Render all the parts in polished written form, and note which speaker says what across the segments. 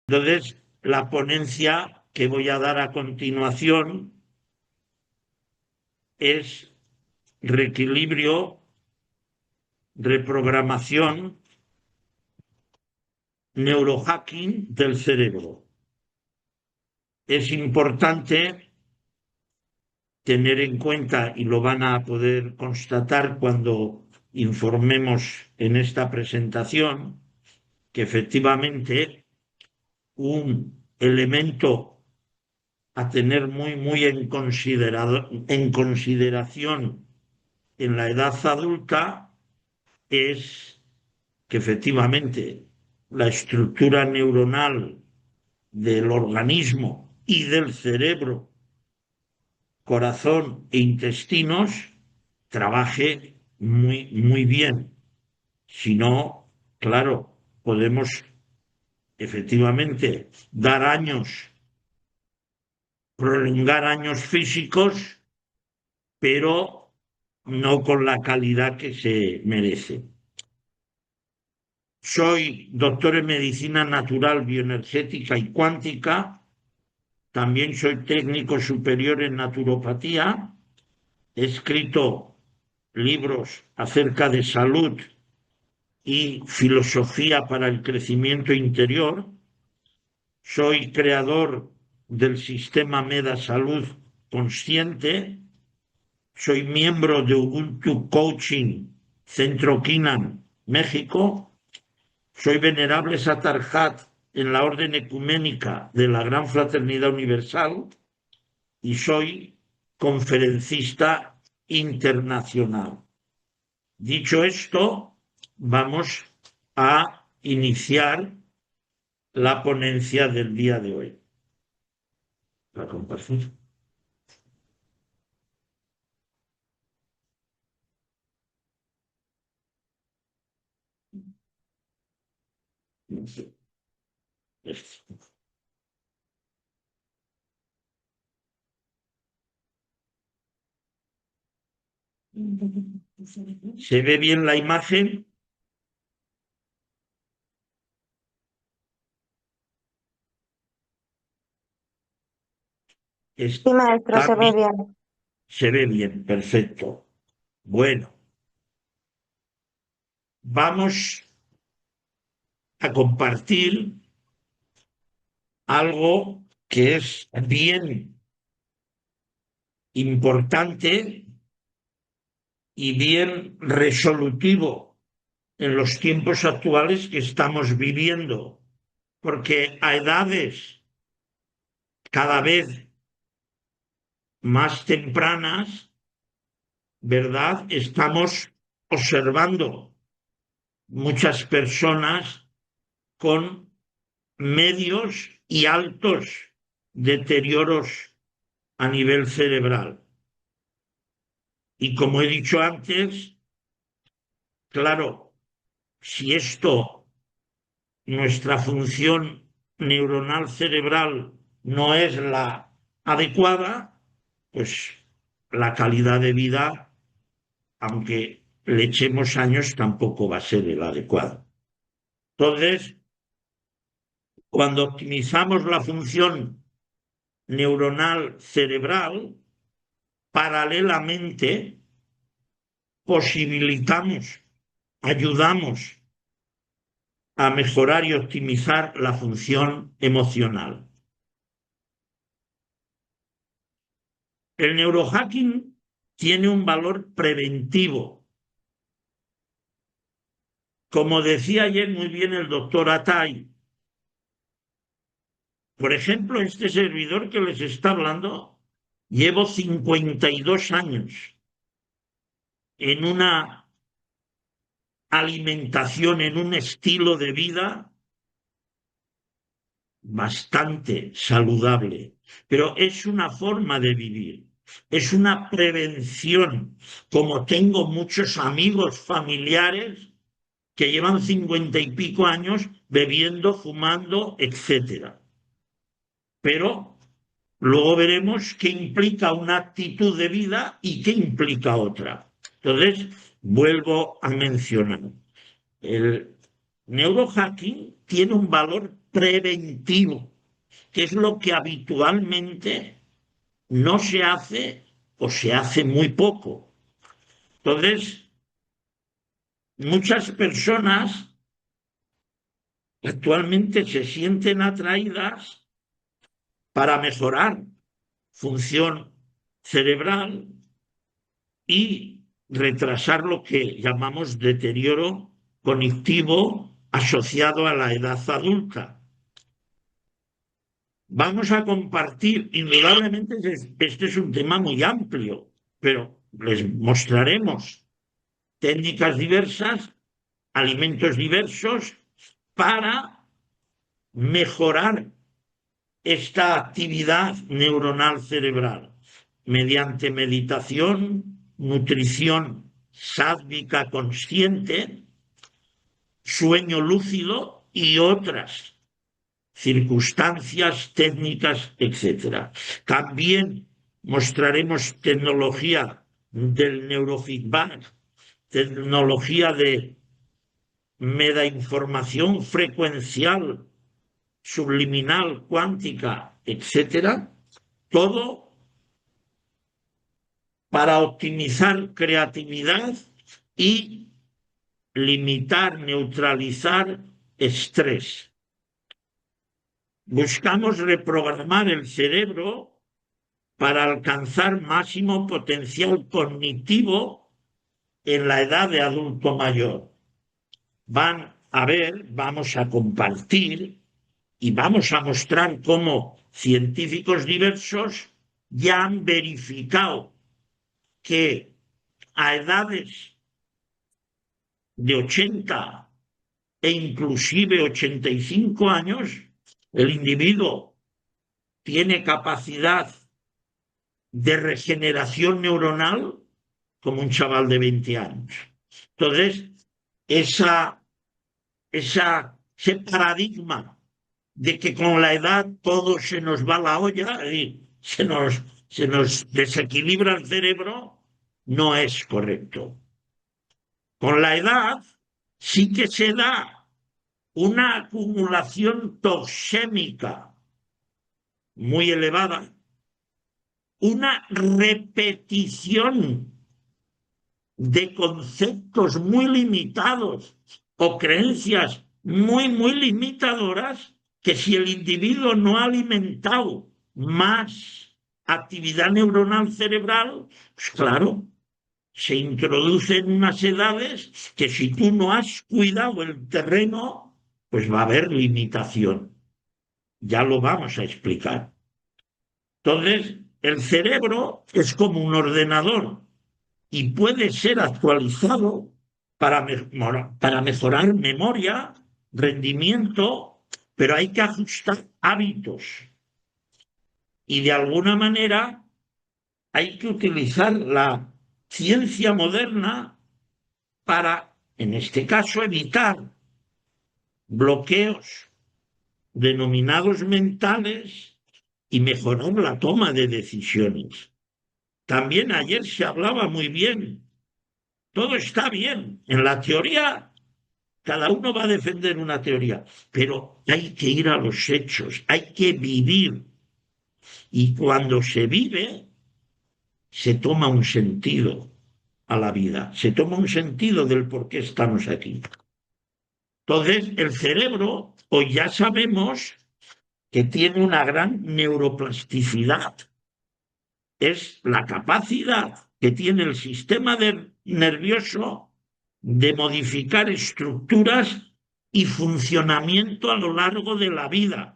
Speaker 1: Entonces, la ponencia que voy a dar a continuación es reequilibrio, reprogramación, neurohacking del cerebro. Es importante tener en cuenta, y lo van a poder constatar cuando informemos en esta presentación, que efectivamente un elemento a tener muy en consideración en la edad adulta es que efectivamente la estructura neuronal del organismo y del cerebro, corazón e intestinos trabaje muy bien. Si no, claro, podemos efectivamente dar años, prolongar años físicos, pero no con la calidad que se merece. Soy doctor en medicina natural, bioenergética y cuántica. También soy técnico superior en naturopatía. He escrito libros acerca de salud y filosofía para el crecimiento interior. Soy creador del sistema Meda Salud Consciente. Soy miembro de Ubuntu Coaching Centro Quinan, México. Soy venerable Satarhat en la Orden Ecuménica de la Gran Fraternidad Universal y soy conferencista internacional. Dicho esto, vamos a iniciar la ponencia del día de hoy. ¿La compartir? ¿Se ve bien la imagen?
Speaker 2: Sí, maestro,
Speaker 1: Está
Speaker 2: se ve
Speaker 1: bien.
Speaker 2: bien.
Speaker 1: Se ve bien, perfecto. Bueno, vamos a compartir algo que es bien importante y bien resolutivo en los tiempos actuales que estamos viviendo, porque a edades cada vez más tempranas, ¿verdad? Estamos observando muchas personas con medios y altos deterioros a nivel cerebral. Y como he dicho antes, claro, si esto, nuestra función neuronal cerebral no es la adecuada, pues la calidad de vida, aunque le echemos años, tampoco va a ser el adecuado. Entonces, cuando optimizamos la función neuronal cerebral, paralelamente posibilitamos, ayudamos a mejorar y optimizar la función emocional. El neurohacking tiene un valor preventivo. Como decía ayer muy bien el doctor Atay, por ejemplo, este servidor que les está hablando, llevo 52 años en una alimentación, en un estilo de vida bastante saludable, pero es una forma de vivir, es una prevención. Como tengo muchos amigos familiares que llevan 50 y pico años bebiendo, fumando, etcétera. Pero luego veremos qué implica una actitud de vida y qué implica otra. Entonces, vuelvo a mencionar, el neurohacking tiene un valor preventivo, que es lo que habitualmente no se hace o se hace muy poco. Entonces, muchas personas actualmente se sienten atraídas para mejorar función cerebral y retrasar lo que llamamos deterioro cognitivo asociado a la edad adulta. Vamos a compartir, indudablemente, este es un tema muy amplio, pero les mostraremos técnicas diversas, alimentos diversos para mejorar esta actividad neuronal cerebral mediante meditación, nutrición sádvica consciente, sueño lúcido y otras circunstancias, técnicas, etcétera. También mostraremos tecnología del neurofeedback, tecnología de medainformación frecuencial, subliminal, cuántica, etcétera, todo para optimizar creatividad y limitar, neutralizar estrés. Buscamos reprogramar el cerebro para alcanzar máximo potencial cognitivo en la edad de adulto mayor. Vamos a compartir y vamos a mostrar cómo científicos diversos ya han verificado que a edades de 80 e inclusive 85 años, el individuo tiene capacidad de regeneración neuronal como un chaval de 20 años. Entonces, ese paradigma de que con la edad todo se nos va a la olla y se nos desequilibra el cerebro, no es correcto. Con la edad sí que se da una acumulación toxémica muy elevada, una repetición de conceptos muy limitados o creencias muy limitadoras que si el individuo no ha alimentado más actividad neuronal cerebral, pues claro, se introduce en unas edades que si tú no has cuidado el terreno, pues va a haber limitación. Ya lo vamos a explicar. Entonces, el cerebro es como un ordenador y puede ser actualizado para mejorar memoria, rendimiento, pero hay que ajustar hábitos. Y de alguna manera hay que utilizar la ciencia moderna para, en este caso, evitar bloqueos denominados mentales y mejorar la toma de decisiones. También ayer se hablaba muy bien. Todo está bien. En la teoría, cada uno va a defender una teoría, pero hay que ir a los hechos, hay que vivir. Y cuando se vive, se toma un sentido a la vida, se toma un sentido del por qué estamos aquí. Entonces, el cerebro, hoy ya sabemos que tiene una gran neuroplasticidad. Es la capacidad que tiene el sistema nervioso de modificar estructuras y funcionamiento a lo largo de la vida.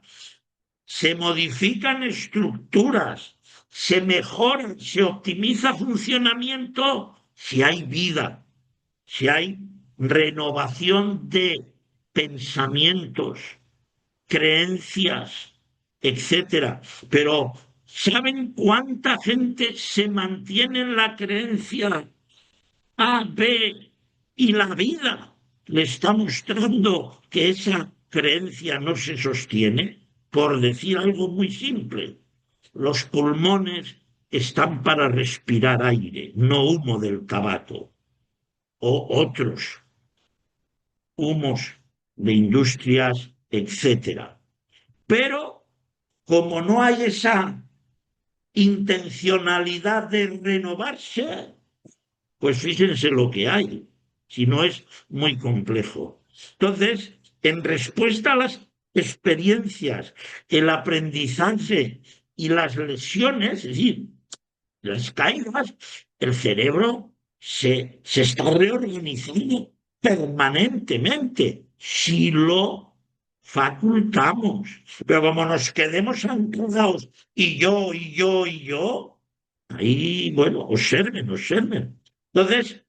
Speaker 1: Se modifican estructuras, se mejora, se optimiza funcionamiento si hay vida, si hay renovación de pensamientos, creencias, etcétera. Pero ¿saben cuánta gente se mantiene en la creencia A, B y la vida le está mostrando que esa creencia no se sostiene? Por decir algo muy simple, los pulmones están para respirar aire, no humo del tabaco o otros humos de industrias, etcétera. Pero como no hay esa intencionalidad de renovarse, pues fíjense lo que hay, si no es muy complejo. Entonces, en respuesta a las experiencias, el aprendizaje y las lesiones, es decir, las caídas, el cerebro se está reorganizando permanentemente si lo facultamos. Pero como nos quedemos anclados y yo, y yo, y yo, ahí, bueno, observen, observen. Entonces,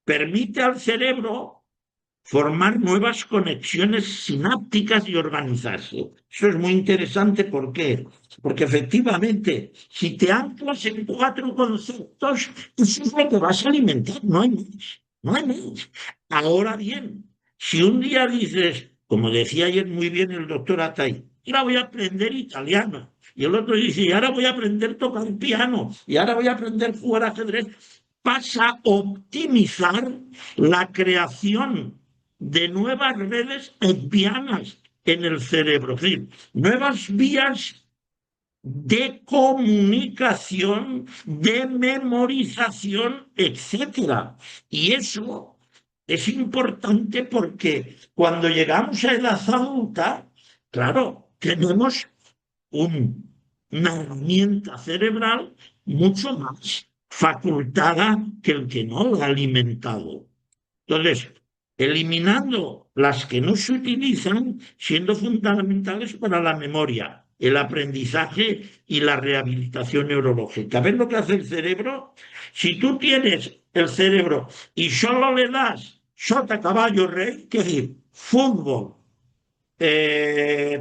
Speaker 1: permite al cerebro formar nuevas conexiones sinápticas y organizarse. Eso es muy interesante. ¿Por qué? Porque efectivamente, si te anclas en cuatro conceptos, eso es lo que vas a alimentar, no hay más, no hay más. Ahora bien, si un día dices, como decía ayer muy bien el doctor Atay, ahora voy a aprender italiano, y el otro dice, y ahora voy a aprender a tocar piano, y ahora voy a aprender a jugar ajedrez, pasa a optimizar la creación de nuevas redes lesbianas en el cerebro, es decir, nuevas vías de comunicación, de memorización, etcétera. Y eso es importante porque cuando llegamos a edad adulta, claro, tenemos una herramienta cerebral mucho más facultada que el que no la ha alimentado. Entonces, eliminando las que no se utilizan, siendo fundamentales para la memoria, el aprendizaje y la rehabilitación neurológica. ¿Ves lo que hace el cerebro? Si tú tienes el cerebro y solo le das sota, caballo, rey, ¿qué decir? Fútbol,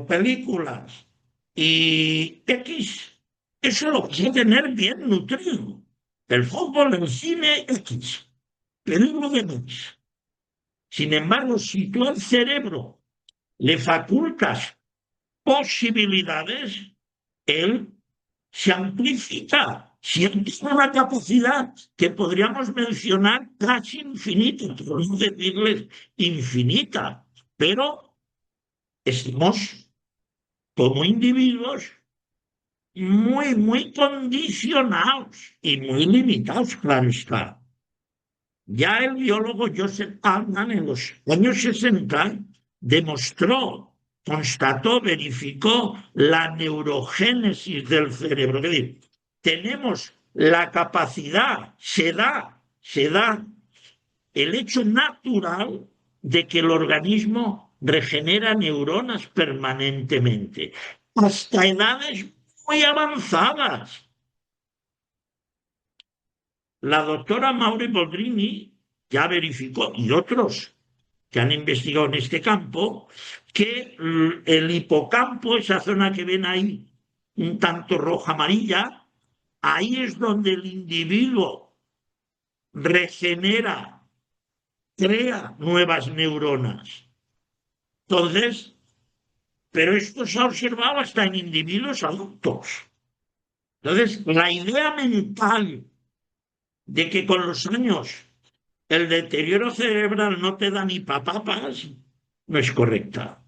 Speaker 1: películas y X, eso lo vas a tener bien nutrido. El fútbol, el cine, X, pero lo demás. Sin embargo, si tú al cerebro le facultas posibilidades, él se amplifica. Siempre tiene una capacidad que podríamos mencionar casi infinita, por no decirles infinita, pero estamos como individuos muy, muy condicionados y muy limitados, claro está. Ya el biólogo Joseph Altman en los años 60 demostró, constató, verificó la neurogénesis del cerebro. Es decir, tenemos la capacidad, se da el hecho natural de que el organismo regenera neuronas permanentemente, hasta edades muy avanzadas. La doctora Maure Boldrini ya verificó, y otros que han investigado en este campo, que el hipocampo, esa zona que ven ahí, un tanto roja-amarilla, ahí es donde el individuo regenera, crea nuevas neuronas. Entonces, pero esto se ha observado hasta en individuos adultos. Entonces, la idea mental de que con los años el deterioro cerebral no te da ni papapas, no es correcta.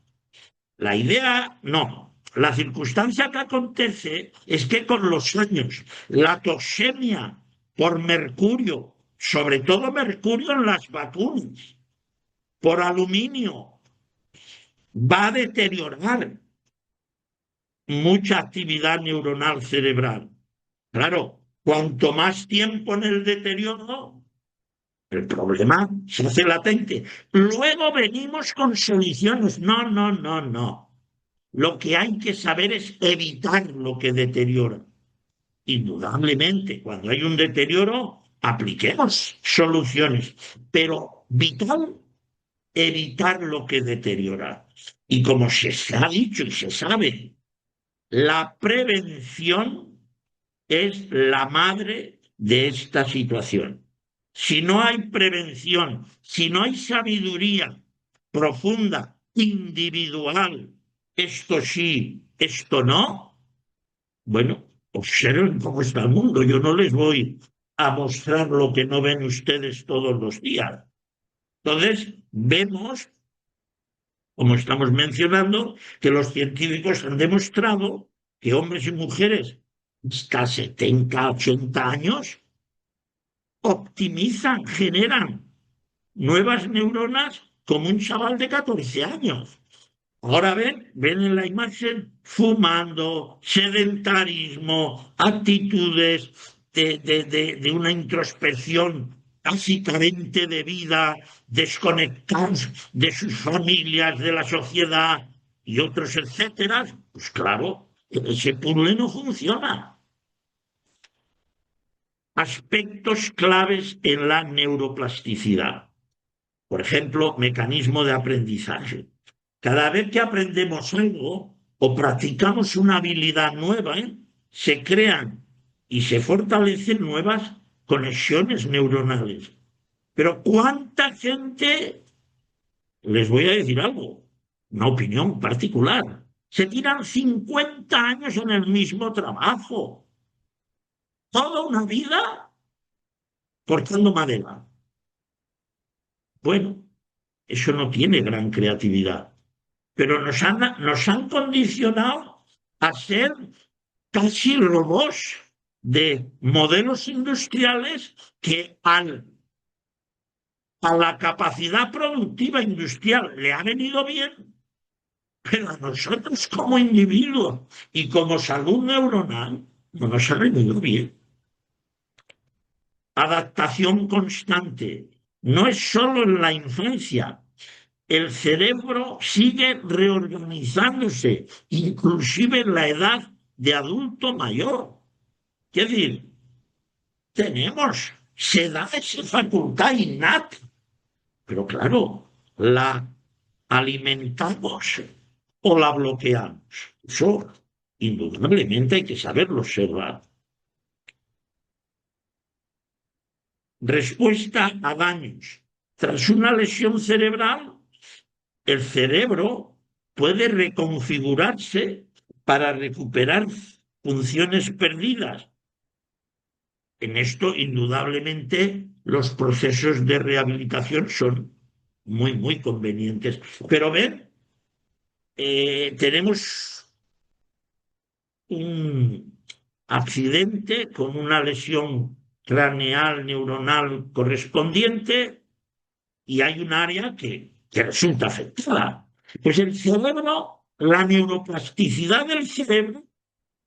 Speaker 1: La idea, no. La circunstancia que acontece es que con los años la toxemia por mercurio, sobre todo mercurio en las vacunas, por aluminio, va a deteriorar mucha actividad neuronal cerebral. Claro, cuanto más tiempo en el deterioro, el problema se hace latente. Luego venimos con soluciones. No, no, no, no. Lo que hay que saber es evitar lo que deteriora. Indudablemente, cuando hay un deterioro, apliquemos soluciones, pero vital, evitar lo que deteriora. Y como se ha dicho y se sabe, la prevención es la madre de esta situación. Si no hay prevención, si no hay sabiduría profunda, individual, esto sí, esto no, bueno, observen cómo está el mundo. Yo no les voy a mostrar lo que no ven ustedes todos los días. Entonces, vemos como estamos mencionando, que los científicos han demostrado que hombres y mujeres hasta 70, 80 años optimizan, generan nuevas neuronas como un chaval de 14 años. Ahora ven en la imagen fumando, sedentarismo, actitudes de una introspección casi carente de vida, desconectados de sus familias, de la sociedad y otros, etcétera. Pues claro, ese puzzle no funciona. Aspectos claves en la neuroplasticidad. Por ejemplo, mecanismo de aprendizaje. Cada vez que aprendemos algo o practicamos una habilidad nueva, se crean y se fortalecen nuevas conexiones neuronales. Pero ¿cuánta gente, les voy a decir algo, una opinión particular, se tiran 50 años en el mismo trabajo, toda una vida cortando madera? Bueno, eso no tiene gran creatividad, pero nos han condicionado a ser casi robots de modelos industriales que a la capacidad productiva industrial le ha venido bien, pero a nosotros como individuos y como salud neuronal no nos ha venido bien. Adaptación constante. No es solo en la infancia. El cerebro sigue reorganizándose, inclusive en la edad de adulto mayor. Es decir, se da esa facultad innata, pero claro, la alimentamos o la bloqueamos. Eso, indudablemente, hay que saberlo observar. Respuesta a daños. Tras una lesión cerebral, el cerebro puede reconfigurarse para recuperar funciones perdidas. En esto, indudablemente, los procesos de rehabilitación son muy, muy convenientes. Pero ven, tenemos un accidente con una lesión craneal, neuronal correspondiente y hay un área que resulta afectada. Pues el cerebro, la neuroplasticidad del cerebro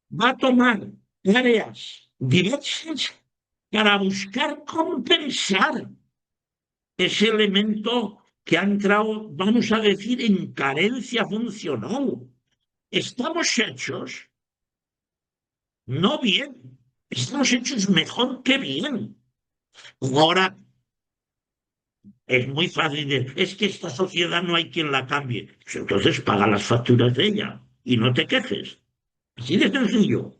Speaker 1: va a tomar áreas diversas para buscar compensar ese elemento que ha entrado, vamos a decir, en carencia funcional. Estamos hechos no bien, estamos hechos mejor que bien. Ahora es muy fácil decir, es que esta sociedad no hay quien la cambie. Pues entonces paga las facturas de ella y no te quejes. Así de sencillo.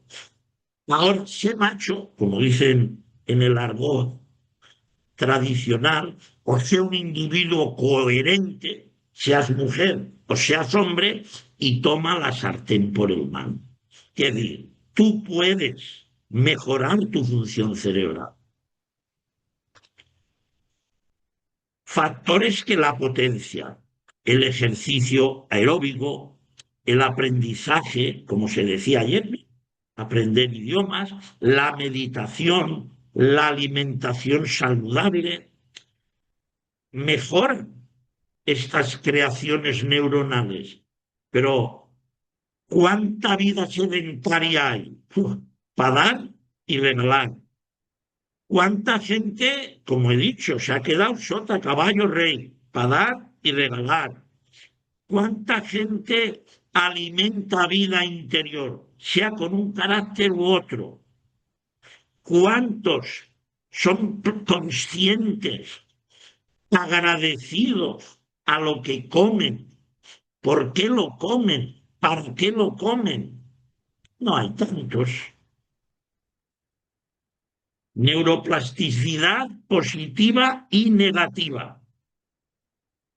Speaker 1: Ahora, sé macho, como dicen en el argot tradicional, o sea un individuo coherente, seas mujer o seas hombre, y toma la sartén por el mango. Es decir, tú puedes mejorar tu función cerebral. Factores que la potencian: el ejercicio aeróbico, el aprendizaje, como se decía ayer, aprender idiomas, la meditación, la alimentación saludable, mejor estas creaciones neuronales. Pero ¿cuánta vida sedentaria hay? Para dar y regalar. ¿Cuánta gente, como he dicho, se ha quedado sota, caballo, rey, para dar y regalar? ¿Cuánta gente alimenta vida interior, sea con un carácter u otro? ¿Cuántos son conscientes, agradecidos a lo que comen? ¿Por qué lo comen? ¿Para qué lo comen? No hay tantos. Neuroplasticidad positiva y negativa.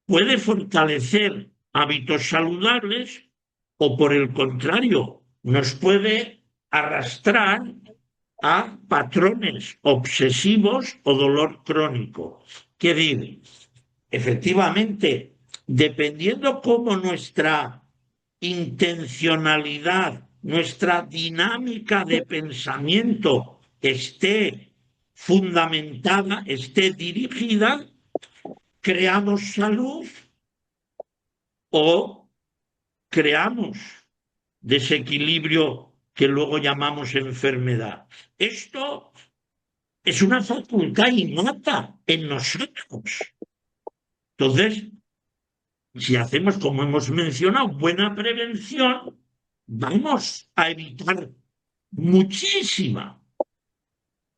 Speaker 1: Puede fortalecer hábitos saludables o, por el contrario, nos puede arrastrar a patrones obsesivos o dolor crónico. ¿Qué digo? Efectivamente, dependiendo cómo nuestra intencionalidad, nuestra dinámica de pensamiento esté fundamentada, esté dirigida, creamos salud o creamos desequilibrio que luego llamamos enfermedad. Esto es una facultad innata en nosotros. Entonces, si hacemos, como hemos mencionado, buena prevención, vamos a evitar muchísima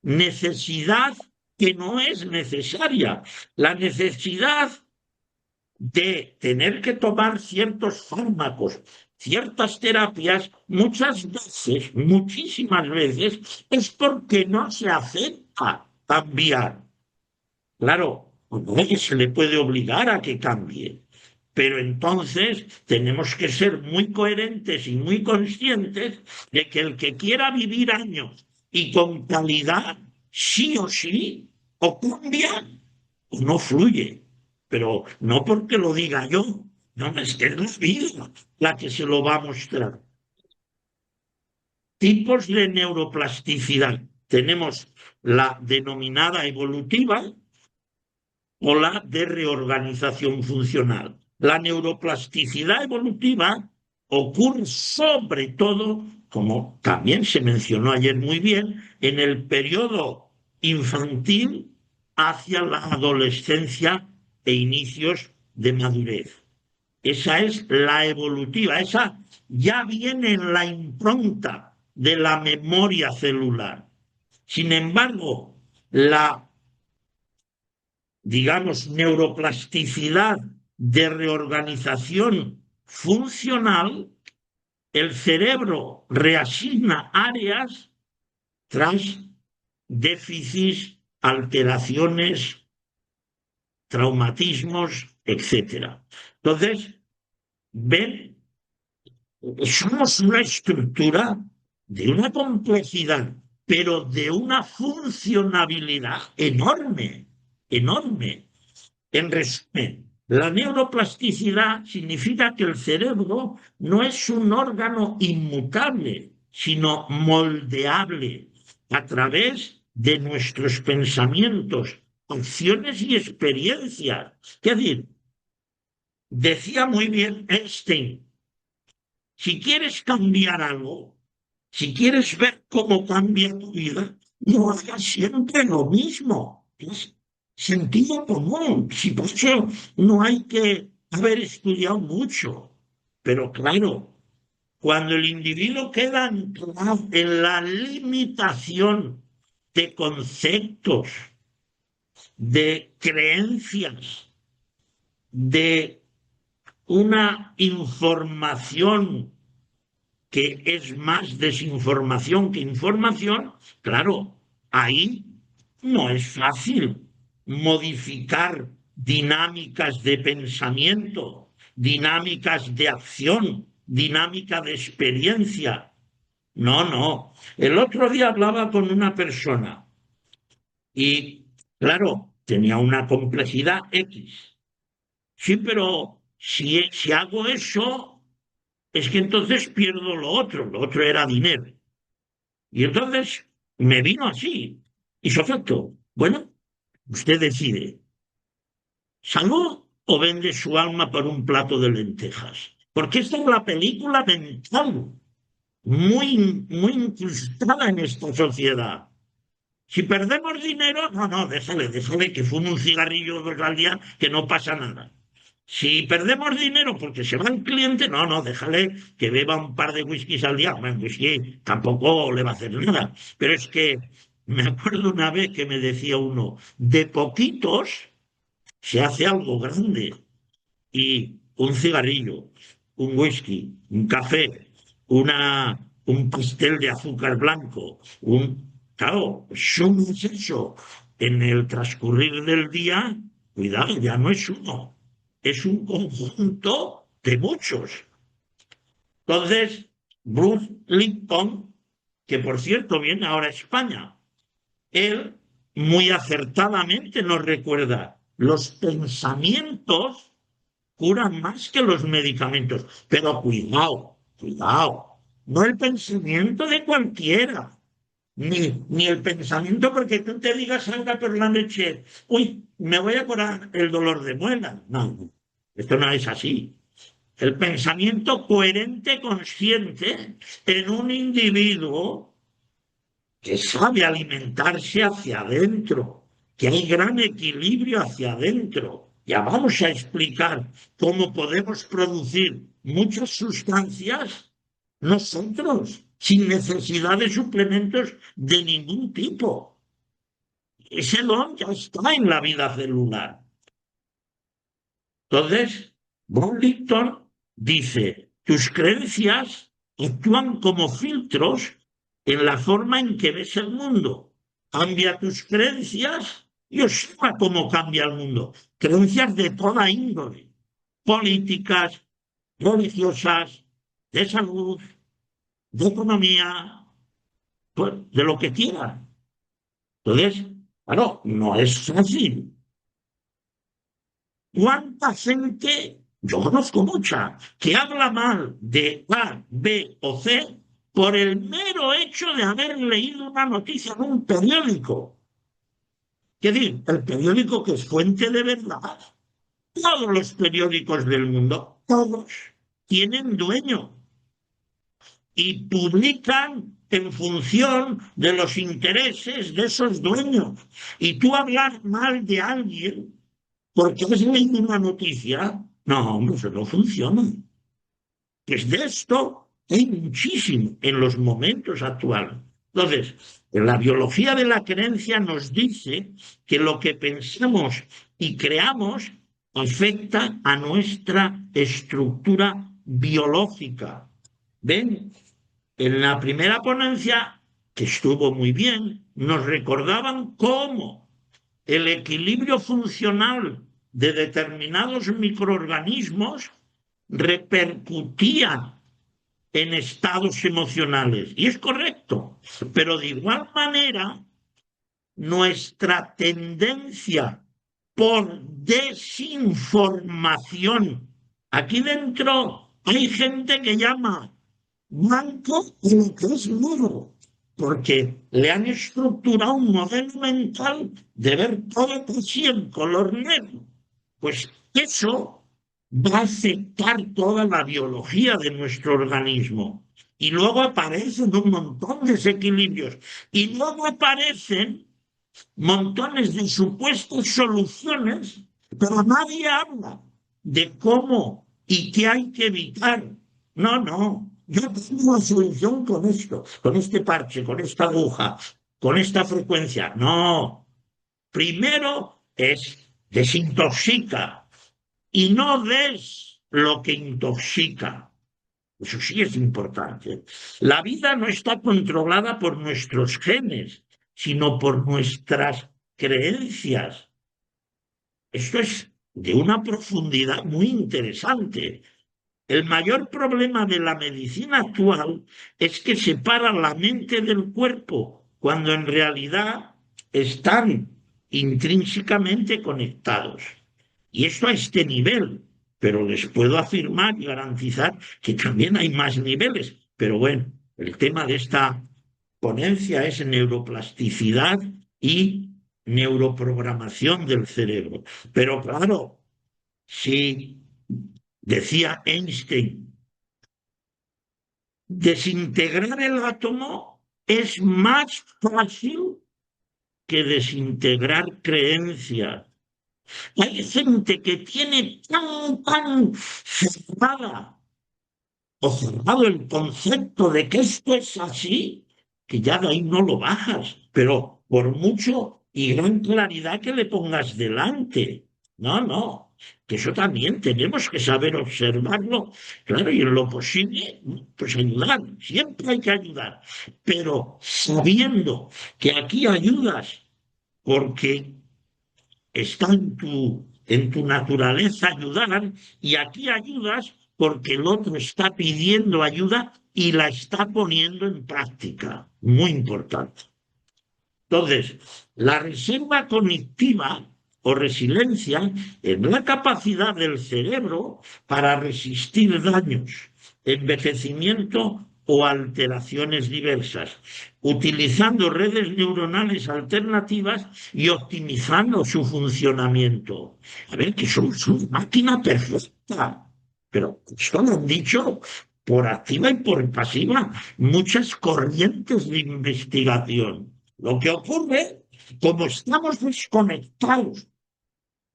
Speaker 1: necesidad que no es necesaria. La necesidad de tener que tomar ciertos fármacos, ciertas terapias, muchas veces, muchísimas veces, es porque no se acepta cambiar. Claro, a nadie se le puede obligar a que cambie, pero entonces tenemos que ser muy coherentes y muy conscientes de que el que quiera vivir años y con calidad, sí o sí, o cambia o no fluye. Pero no porque lo diga yo, no, es que es la vida la que se lo va a mostrar. Tipos de neuroplasticidad. Tenemos la denominada evolutiva, o la de reorganización funcional. La neuroplasticidad evolutiva ocurre sobre todo, como también se mencionó ayer muy bien, en el periodo infantil hacia la adolescencia e inicios de madurez. Esa es la evolutiva, esa ya viene en la impronta de la memoria celular. Sin embargo, la, digamos, neuroplasticidad de reorganización funcional, el cerebro reasigna áreas tras déficits, alteraciones, traumatismos, etc. Entonces, ven, somos una estructura de una complejidad, pero de una funcionabilidad enorme, enorme. En resumen, la neuroplasticidad significa que el cerebro no es un órgano inmutable, sino moldeable a través de nuestros pensamientos, acciones y experiencias. Es decir, decía muy bien Einstein, si quieres cambiar algo, si quieres ver cómo cambia tu vida, no hagas siempre lo mismo. Es sentido común. Si por eso no hay que haber estudiado mucho. Pero claro, cuando el individuo queda anclado en la limitación de conceptos, de creencias, de una información que es más desinformación que información, claro, ahí no es fácil modificar dinámicas de pensamiento, dinámicas de acción, dinámica de experiencia. No, no. El otro día hablaba con una persona y, claro, tenía una complejidad X. Sí, pero si hago eso, es que entonces pierdo lo otro era dinero. Y entonces me vino así, isofacto. Bueno, usted decide, ¿salud o vende su alma por un plato de lentejas? Porque esta es la película mental muy incrustada en esta sociedad. Si perdemos dinero, no, no, déjale que fume un cigarrillo 2 al día, que no pasa nada. Si perdemos dinero porque se va el cliente, no, no, déjale que beba un par de whiskies al día. Bueno, whisky tampoco le va a hacer nada. Pero es que me acuerdo una vez que me decía uno, de poquitos se hace algo grande. Y un cigarrillo, un whisky, un café, un pastel de azúcar blanco, claro, sumas eso en el transcurrir del día, cuidado, ya no es uno, es un conjunto de muchos. Entonces, Bruce Lipton, que por cierto viene ahora a España, él muy acertadamente nos recuerda los pensamientos curan más que los medicamentos. Pero cuidado, cuidado, no el pensamiento de cualquiera, ni el pensamiento porque tú te digas ahora por la noche, uy, me voy a curar el dolor de muela. No, no, esto no es así. El pensamiento coherente, consciente en un individuo que sabe alimentarse hacia adentro, que hay gran equilibrio hacia adentro. Ya vamos a explicar cómo podemos producir muchas sustancias nosotros, sin necesidad de suplementos de ningún tipo. Ese don ya está en la vida celular. Entonces, Von Lipton dice, tus creencias actúan como filtros en la forma en que ves el mundo. Cambia tus creencias y observa cómo cambia el mundo. Creencias de toda índole, políticas, religiosas, de salud, de economía, pues, de lo que quieran. Entonces, claro, no es fácil. ¿Cuánta gente, yo conozco mucha, que habla mal de A, B o C por el mero hecho de haber leído una noticia en un periódico? ¿Qué decir? El periódico que es fuente de verdad. Todos los periódicos del mundo, todos, tienen dueño y publican en función de los intereses de esos dueños. Y tú hablar mal de alguien porque has leído una noticia, no, hombre, eso no funciona. Pues de esto hay muchísimo en los momentos actuales. Entonces, la biología de la creencia nos dice que lo que pensamos y creamos afecta a nuestra estructura biológica. ¿Ven? En la primera ponencia, que estuvo muy bien, nos recordaban cómo el equilibrio funcional de determinados microorganismos repercutía en estados emocionales. Y es correcto, pero de igual manera, nuestra tendencia por desinformación. Aquí dentro hay gente que llama blanco y lo que es negro, porque le han estructurado un modelo mental de ver todo así en color negro. Pues eso va a afectar toda la biología de nuestro organismo. Y luego aparecen un montón de desequilibrios. Y luego aparecen montones de supuestas soluciones, pero nadie habla de cómo y qué hay que evitar. No, no, yo tengo la solución con esto, con este parche, con esta aguja, con esta frecuencia. No, primero es desintoxica y no des lo que intoxica. Eso sí es importante. La vida no está controlada por nuestros genes, sino por nuestras creencias. Esto es de una profundidad muy interesante. El mayor problema de la medicina actual es que separa la mente del cuerpo, cuando en realidad están intrínsecamente conectados. Y esto a este nivel, pero les puedo afirmar y garantizar que también hay más niveles. Pero bueno, el tema de esta ponencia es neuroplasticidad y neuroprogramación del cerebro. Pero claro, si decía Einstein, desintegrar el átomo es más fácil que desintegrar creencias. Hay gente que tiene tan cerrada o cerrado el concepto de que esto es así, que ya de ahí no lo bajas, pero por mucho y gran claridad que le pongas delante. No, no, que eso también tenemos que saber observarlo, claro, y en lo posible, pues ayudar, siempre hay que ayudar, pero sabiendo que aquí ayudas porque está en tu naturaleza ayudar y aquí ayudas porque el otro está pidiendo ayuda y la está poniendo en práctica. Muy importante. Entonces, la reserva cognitiva o resiliencia es la capacidad del cerebro para resistir daños, envejecimiento o alteraciones diversas, utilizando redes neuronales alternativas y optimizando su funcionamiento. A ver, que somos una máquina perfecta, pero esto lo han dicho por activa y por pasiva muchas corrientes de investigación. Lo que ocurre, como estamos desconectados,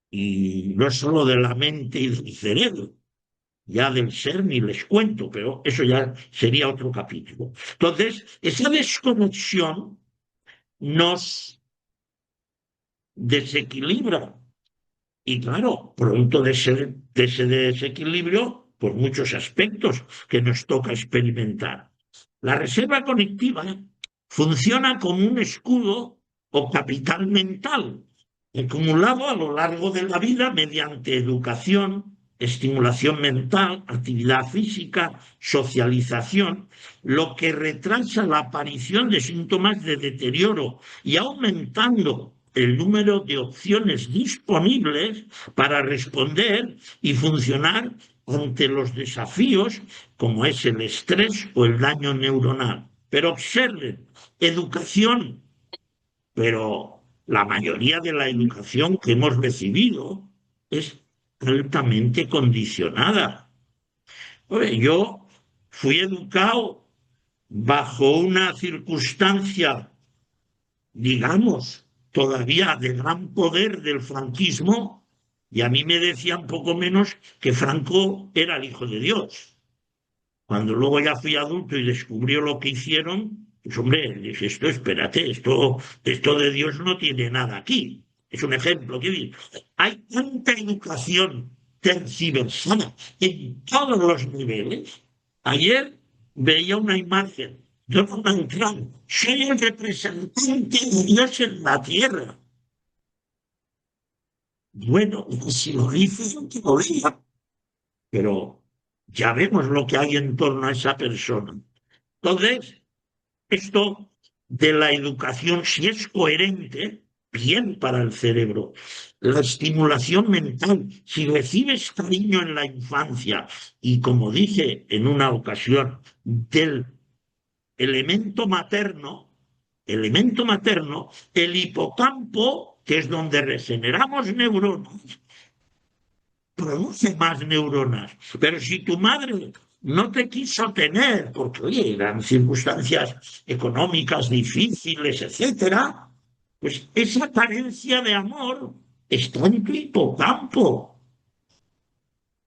Speaker 1: y no solo de la mente y del cerebro, ya del ser ni les cuento, pero eso ya sería otro capítulo. Entonces, esa desconexión nos desequilibra. Y claro, producto de ese desequilibrio, por muchos aspectos que nos toca experimentar. La reserva conectiva funciona como un escudo o capital mental, acumulado a lo largo de la vida mediante educación, estimulación mental, actividad física, socialización, lo que retrasa la aparición de síntomas de deterioro y aumentando el número de opciones disponibles para responder y funcionar ante los desafíos como es el estrés o el daño neuronal. Pero observen, educación, pero la mayoría de la educación que hemos recibido es altamente condicionada. Oye, yo fui educado bajo una circunstancia, digamos, todavía de gran poder del franquismo, y a mí me decían poco menos que Franco era el hijo de Dios. Cuando luego ya fui adulto y descubrió lo que hicieron, pues hombre, dije, esto, espérate, esto de Dios no tiene nada aquí. Es un ejemplo. Hay tanta educación tergiversada en todos los niveles. Ayer veía una imagen de Donald Trump. Soy el representante de Dios en la tierra. Bueno, si lo dice, que lo diga, pero ya vemos lo que hay en torno a esa persona. Entonces, esto de la educación, si es coherente, bien para el cerebro. La estimulación mental, si recibes cariño en la infancia y como dije en una ocasión, del elemento materno, el hipocampo, que es donde regeneramos neuronas, produce más neuronas. Pero si tu madre no te quiso tener, porque oye, eran circunstancias económicas difíciles, etcétera, pues esa carencia de amor está en tu hipocampo.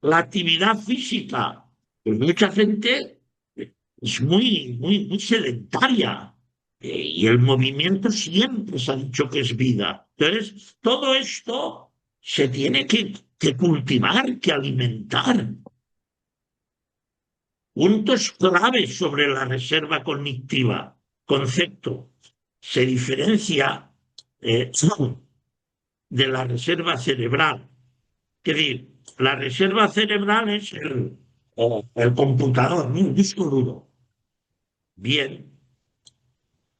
Speaker 1: La actividad física, pues mucha gente es muy sedentaria. Y el movimiento siempre se ha dicho que es vida. Entonces, todo esto se tiene que cultivar, que alimentar. Puntos claves sobre la reserva cognitiva. Concepto. Se diferencia de la reserva cerebral. Es decir, la reserva cerebral es el computador, ¿no? El disco duro. Bien.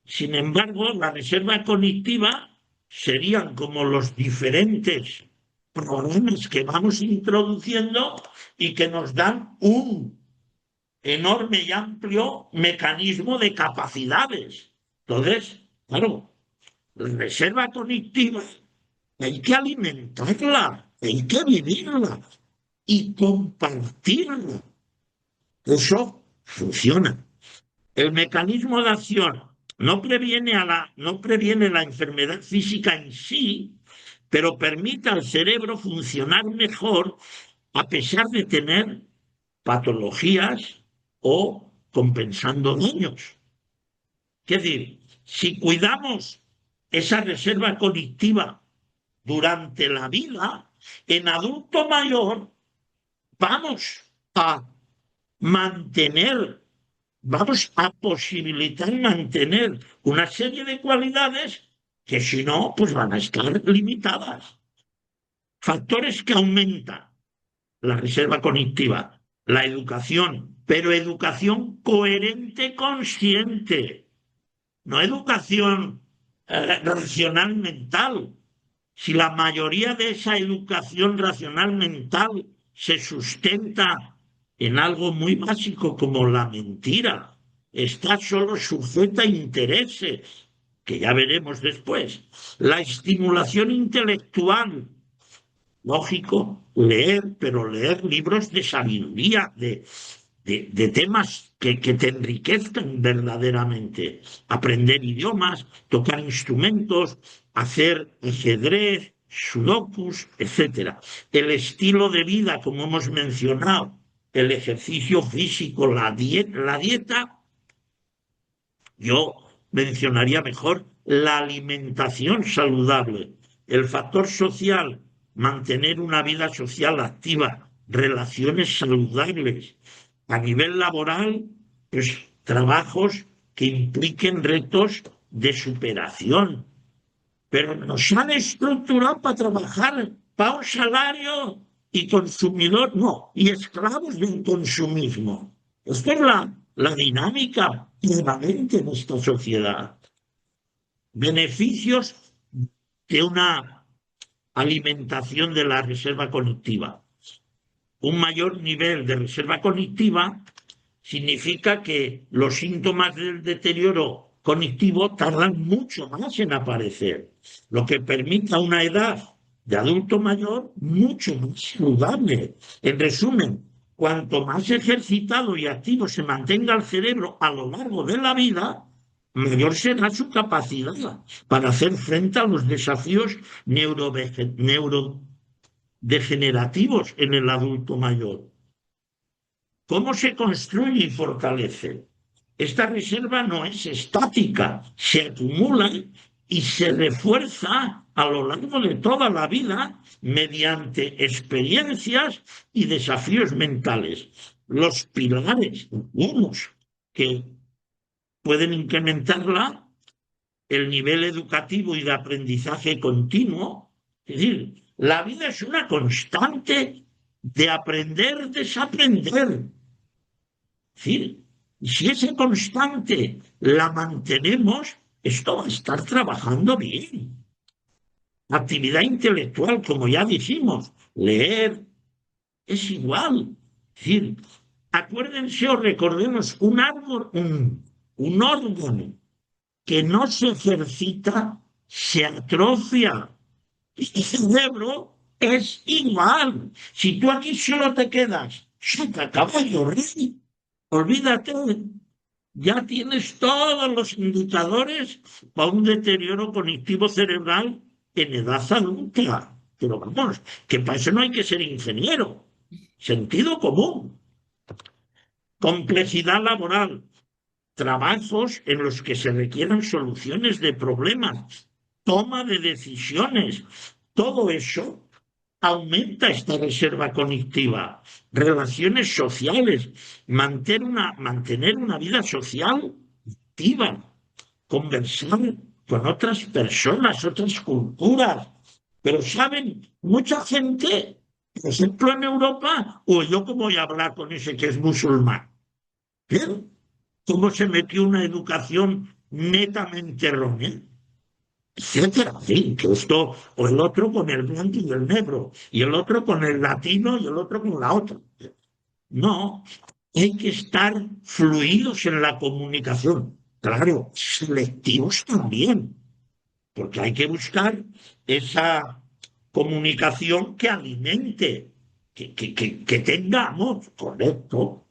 Speaker 1: Sin embargo, la reserva cognitiva serían como los diferentes programas que vamos introduciendo y que nos dan un enorme y amplio mecanismo de capacidades. Entonces, claro, la reserva cognitiva hay que alimentarla, hay que vivirla y compartirla. Eso funciona. El mecanismo de acción no previene la enfermedad física en sí, pero permite al cerebro funcionar mejor a pesar de tener patologías o compensando daños. Es decir, si cuidamos esa reserva cognitiva durante la vida, en adulto mayor vamos a mantener, vamos a posibilitar mantener una serie de cualidades que si no, pues van a estar limitadas. Factores que aumentan la reserva cognitiva, la educación, pero educación coherente, consciente, no educación racional mental, si la mayoría de esa educación racional mental se sustenta en algo muy básico como la mentira, está solo sujeta a intereses, que ya veremos después. La estimulación intelectual, lógico, leer, pero leer libros de sabiduría, de temas que te enriquezcan verdaderamente. Aprender idiomas, tocar instrumentos, hacer ajedrez, sudokus, etcétera. El estilo de vida, como hemos mencionado, el ejercicio físico, la dieta, yo mencionaría mejor la alimentación saludable, el factor social, mantener una vida social activa, relaciones saludables. A nivel laboral, pues trabajos que impliquen retos de superación. Pero nos han estructurado para trabajar para un salario y consumidor, no, y esclavos del consumismo. Esta es la dinámica permanente en esta sociedad. Beneficios de una alimentación de la reserva cognitiva. Un mayor nivel de reserva cognitiva significa que los síntomas del deterioro cognitivo tardan mucho más en aparecer, lo que permite a una edad de adulto mayor mucho más saludable. En resumen, cuanto más ejercitado y activo se mantenga el cerebro a lo largo de la vida, mayor será su capacidad para hacer frente a los desafíos neurodegenerativos en el adulto mayor. ¿Cómo se construye y fortalece? Esta reserva no es estática, se acumula y se refuerza a lo largo de toda la vida mediante experiencias y desafíos mentales. Los pilares, unos que pueden incrementarla, el nivel educativo y de aprendizaje continuo. Es decir, la vida es una constante de aprender, desaprender. Es decir, si esa constante la mantenemos, esto va a estar trabajando bien. Actividad intelectual, como ya dijimos, leer es igual. Es decir, acuérdense o recordemos un órgano que no se ejercita, se atrofia. El cerebro es igual. Si tú aquí solo te quedas, saca caballo, rey, olvídate, ya tienes todos los indicadores para un deterioro cognitivo cerebral en edad adulta. Pero vamos, que para eso no hay que ser ingeniero. Sentido común. Complejidad laboral. Trabajos en los que se requieran soluciones de problemas, toma de decisiones. Todo eso aumenta esta reserva cognitiva, relaciones sociales, mantener una vida social activa, conversar con otras personas, otras culturas. Pero saben, mucha gente, por ejemplo en Europa, o yo cómo voy a hablar con ese que es musulmán, ¿eh? ¿Cómo se metió una educación netamente errónea? Etcétera. Sí, que esto, o el otro con el blanco y el negro, y el otro con el latino y el otro con la otra. No, hay que estar fluidos en la comunicación. Claro, selectivos también, porque hay que buscar esa comunicación que alimente, que tengamos, correcto,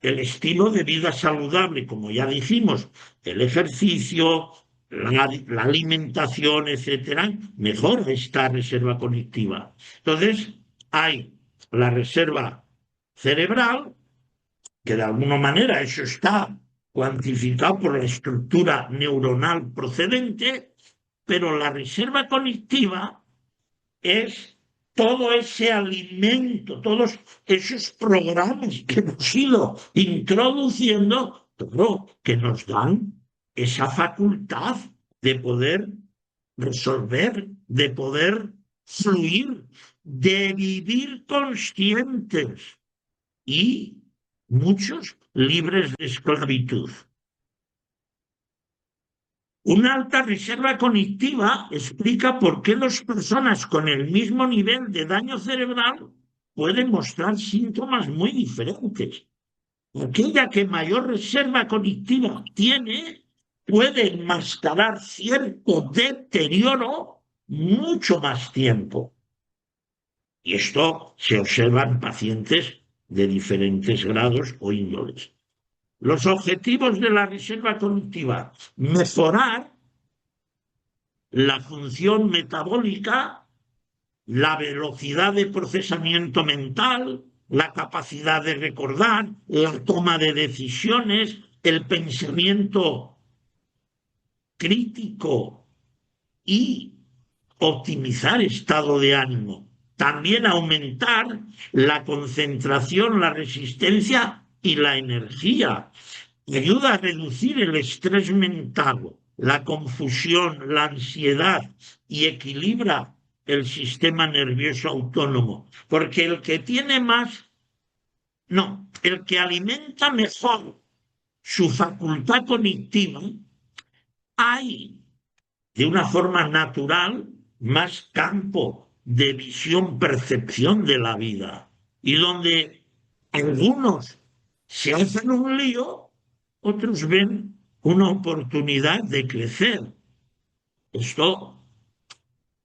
Speaker 1: el estilo de vida saludable, como ya dijimos, el ejercicio, la alimentación, etcétera, mejora esta reserva cognitiva. Entonces, hay la reserva cerebral, que de alguna manera eso está cuantificado por la estructura neuronal procedente, pero la reserva cognitiva es todo ese alimento, todos esos programas que hemos ido introduciendo, pero que nos dan esa facultad de poder resolver, de poder fluir, de vivir conscientes y muchos libres de esclavitud. Una alta reserva cognitiva explica por qué dos personas con el mismo nivel de daño cerebral pueden mostrar síntomas muy diferentes. Aquella que mayor reserva cognitiva tiene puede enmascarar cierto deterioro mucho más tiempo. Y esto se observa en pacientes de diferentes grados o índoles. Los objetivos de la reserva cognitiva: mejorar la función metabólica, la velocidad de procesamiento mental, la capacidad de recordar, la toma de decisiones, el pensamiento crítico y optimizar estado de ánimo. También aumentar la concentración, la resistencia y la energía. Ayuda a reducir el estrés mental, la confusión, la ansiedad y equilibra el sistema nervioso autónomo. Porque el que tiene más, no, el que alimenta mejor su facultad cognitiva, hay de una forma natural más campo de visión, percepción de la vida. Y donde algunos se hacen un lío, otros ven una oportunidad de crecer. Esto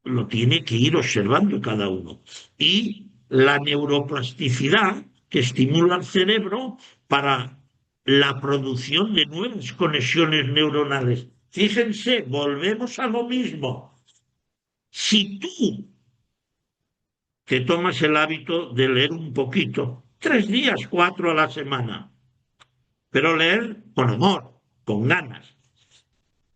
Speaker 1: lo tiene que ir observando cada uno. Y la neuroplasticidad que estimula el cerebro para la producción de nuevas conexiones neuronales. Fíjense, volvemos a lo mismo. Si tú te tomas el hábito de leer un poquito, 3 días, 4 a la semana, pero leer con amor, con ganas,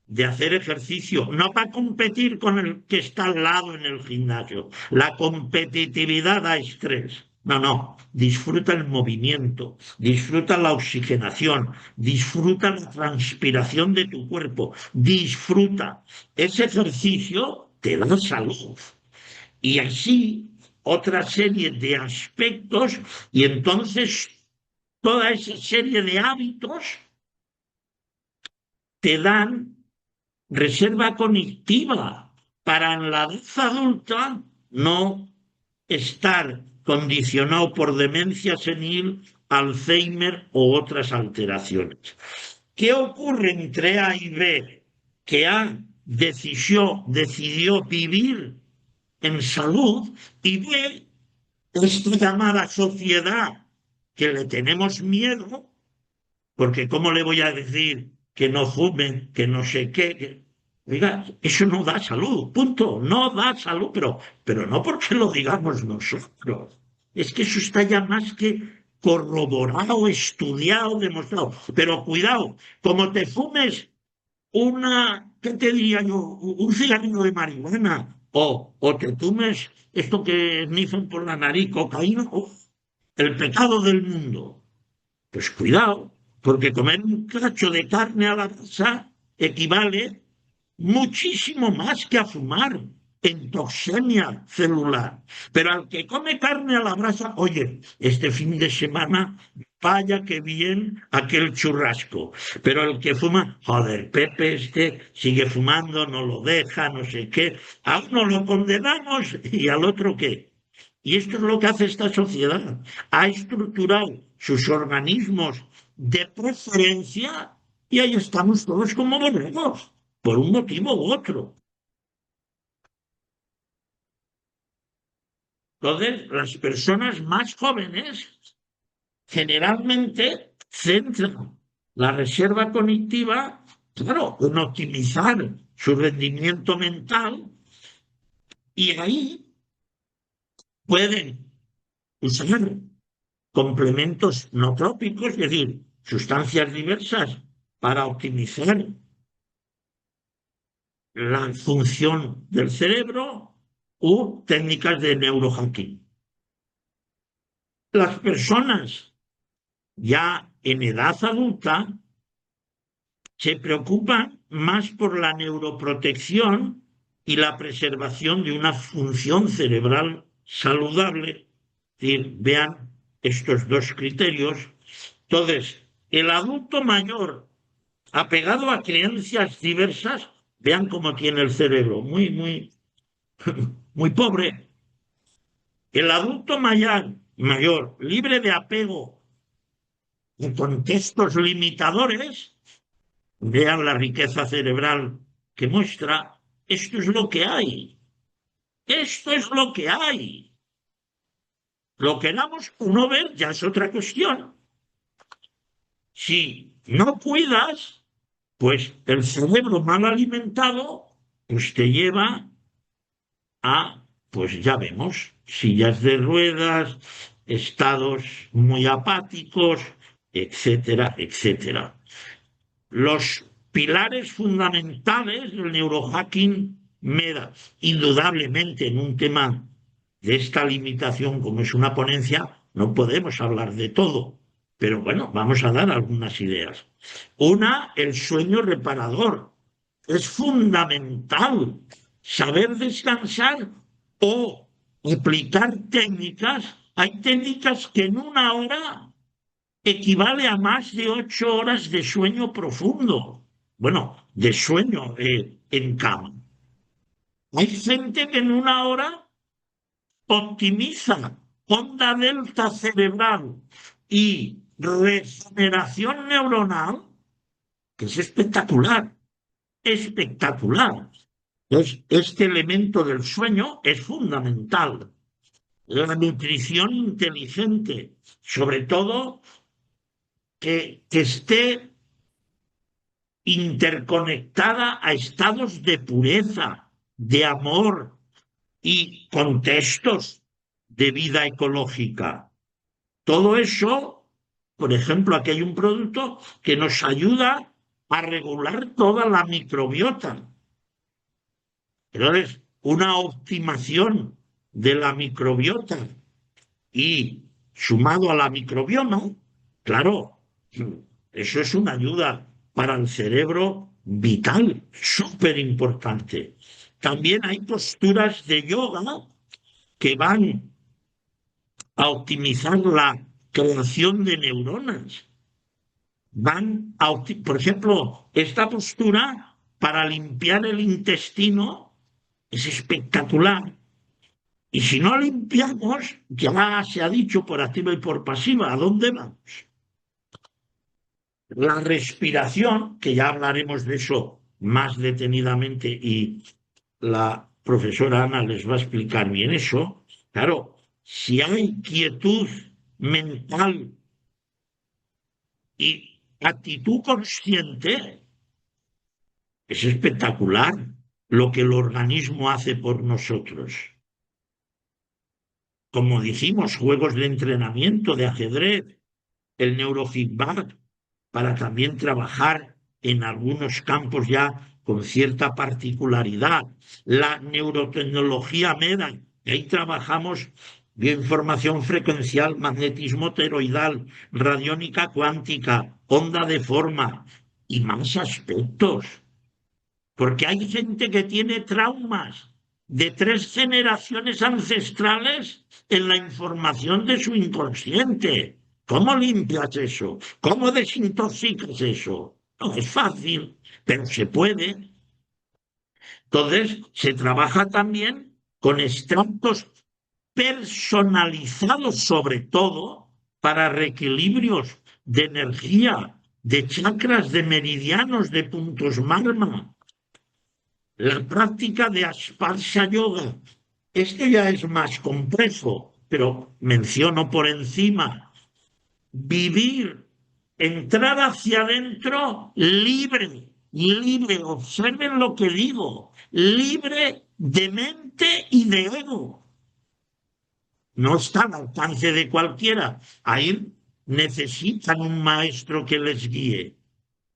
Speaker 1: de hacer ejercicio, no para competir con el que está al lado en el gimnasio. La competitividad da estrés. No, no, disfruta el movimiento, disfruta la oxigenación, disfruta la transpiración de tu cuerpo, disfruta. Ese ejercicio te da salud. Y así otra serie de aspectos, y entonces toda esa serie de hábitos te dan reserva cognitiva para en la edad adulta no estar condicionado por demencia senil, Alzheimer u otras alteraciones. ¿Qué ocurre entre A y B? Que A decidió vivir en salud y B, esta llamada sociedad que le tenemos miedo, porque ¿cómo le voy a decir que no fumen, que no sé qué? Oiga, eso no da salud, punto, no da salud, pero no porque lo digamos nosotros. Es que eso está ya más que corroborado, estudiado, demostrado. Pero cuidado, como te fumes ¿qué te diría yo? Un cigarrillo de marihuana o te fumes esto que snifan por la nariz, cocaína, el pecado del mundo. Pues cuidado, porque comer un cacho de carne a la brasa equivale muchísimo más que a fumar en toxemia celular. Pero al que come carne a la brasa, oye, este fin de semana, vaya que bien aquel churrasco. Pero el que fuma, joder, Pepe sigue fumando, no lo deja, no sé qué. A uno lo condenamos y al otro qué. Y esto es lo que hace esta sociedad. Ha estructurado sus organismos de preferencia y ahí estamos todos como borregos, por un motivo u otro. Entonces, las personas más jóvenes generalmente centran la reserva cognitiva, claro, en optimizar su rendimiento mental y ahí pueden usar complementos no trópicos, es decir, sustancias diversas para optimizar la función del cerebro u técnicas de neurohacking. Las personas ya en edad adulta se preocupan más por la neuroprotección y la preservación de una función cerebral saludable. Es decir, vean estos dos criterios. Entonces, el adulto mayor apegado a creencias diversas, Vean cómo tiene el cerebro, muy pobre. El adulto mayor, libre de apego en contextos limitadores, vean la riqueza cerebral que muestra, esto es lo que hay, esto es lo que hay. Lo queramos o no ver ya es otra cuestión. Si no cuidas, pues el cerebro mal alimentado, pues te lleva a, pues ya vemos, sillas de ruedas, estados muy apáticos, etcétera, etcétera. Los pilares fundamentales del neurohacking MEDA, indudablemente en un tema de esta limitación como es una ponencia, no podemos hablar de todo, pero bueno, vamos a dar algunas ideas. Una, el sueño reparador. Es fundamental saber descansar o aplicar técnicas. Hay técnicas que en una hora equivale a más de 8 horas de sueño profundo. Bueno, de sueño en cama. Hay gente que en una hora optimiza onda delta cerebral y regeneración neuronal, que es espectacular, espectacular. Entonces, este elemento del sueño es fundamental. La nutrición inteligente, sobre todo que esté interconectada a estados de pureza, de amor y contextos de vida ecológica. Todo eso, por ejemplo, aquí hay un producto que nos ayuda a regular toda la microbiota. Entonces, una optimación de la microbiota y sumado a la microbioma, claro, eso es una ayuda para el cerebro vital, súper importante. También hay posturas de yoga que van a optimizar la creación de neuronas. Por ejemplo, esta postura para limpiar el intestino es espectacular. Y si no limpiamos, ya se ha dicho por activa y por pasiva, ¿a dónde vamos? La respiración, que ya hablaremos de eso más detenidamente y la profesora Ana les va a explicar bien eso. Claro, si hay quietud mental y actitud consciente, es espectacular lo que el organismo hace por nosotros. Como dijimos, juegos de entrenamiento, de ajedrez, el neurofeedback, para también trabajar en algunos campos ya con cierta particularidad. La neurotecnología MEDA, ahí trabajamos bioinformación frecuencial, magnetismo toroidal, radiónica cuántica, onda de forma y más aspectos. Porque hay gente que tiene traumas de 3 generaciones ancestrales en la información de su inconsciente. ¿Cómo limpias eso? ¿Cómo desintoxicas eso? No es fácil, pero se puede. Entonces, se trabaja también con extractos personalizados, sobre todo para reequilibrios de energía, de chakras, de meridianos, de puntos magma. La práctica de Asparsha Yoga. Esto ya es más complejo, pero menciono por encima. Vivir, entrar hacia adentro libre, libre, observen lo que digo, libre de mente y de ego. No está al alcance de cualquiera. Ahí necesitan un maestro que les guíe,